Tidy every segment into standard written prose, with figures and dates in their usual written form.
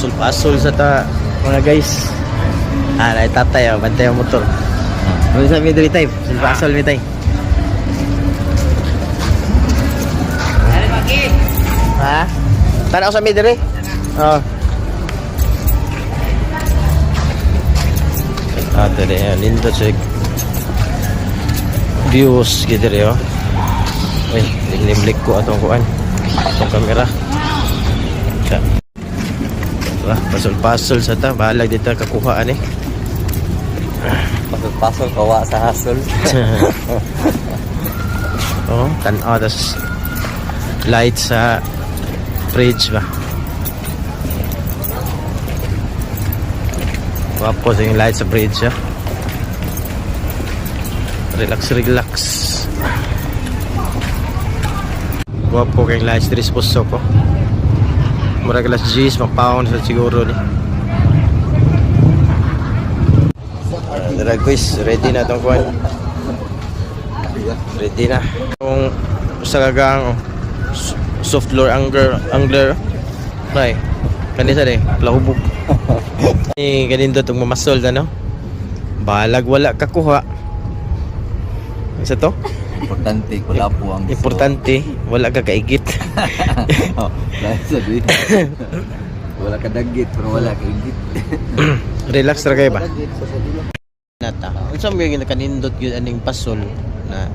Pasol-pasol sa ta mga guys. Ay tatay bantay ang motor. Ano sa midri type? Pasol mi tay. Ha? Tanaw sa midri? Oh. Ito rin, nindot siya views gitu rin, oh. Uy, limlik ko atong kuan itong kamera. Pasol-pasol sa ta, bahalag dito kakuhaan eh. Pasol-pasol kawa sa hasol. Oh, tanaw tas light sa fridge ba. Wapo sa yung light sa bridge, ha? Relax. Wapo kayong lights diri sa puso ko. Murag alas 10, magpaon sa siguro ni. Tara guys, ready na itong kuhan. Ready na. Kung sa gagang soft lure angler. Right. Kanisa rin, lahubog. Ganito itong mamasol na, no? Balag wala kakuha. Isa to? Importante, wala po ang gusto. Importante, wala ka kaigit. Wala ka dagit, pero wala ka igit. Relax ra kayo ba? Nata. Unsa mo gyud kanindot gyud aning pasol na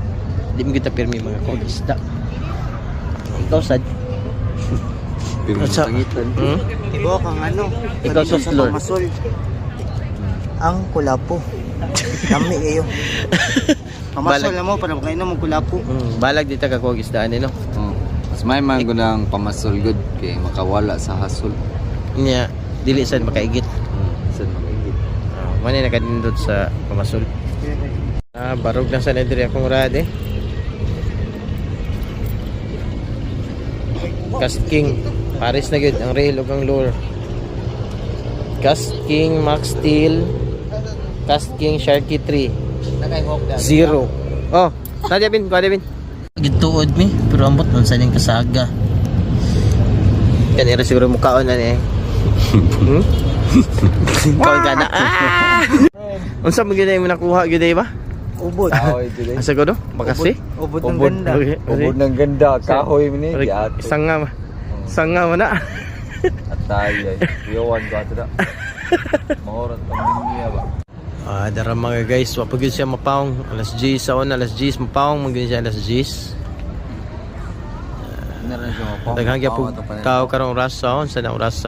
di mo kita pirmi mga isda. Ikaw sad. Pero Sa- sangitan. Ikaw kang ano? Ikaw pwede soft sa lord. pamasol. Ang kulapo. Dami kayo. Pamasol Balag. na mo para kayo na mong kulapo. Balag dito ka kog isda ni no. Oh. Mas may man ko ng pamasol good kay makawala sa hasol. Nya dili sad makaigit. Saan mag-igit? Mani na kanindot sa pamasol. Barog lang sa diri akong rad eh. Cast King Paris na gyud ang rail ug ang lure. Cast King Max Steel, Cast King Sharky 3 0. Oh, Nadia Bin, gituod mi pero ambot man sa ning kasaga. Kan era siguro mukaon na ni. Kaon ka na. Unsa mo gyud mo nakuha gyud ba? Ubod. Kahoy today. Asa ko do? Makasi? Ubod ng ganda. Ubod ng ganda. Kahoy mo ni. Sanga man na. At tayo ay. Iyawan ko ato na. Mahorat ang niya ba? Dara mga guys, wapag yun siya mapaong alas 10 sa on, alas 10 mapaong magiging siya alas 10. Naran siya mapang. Daghang gyud tao karong oras sa on sa na oras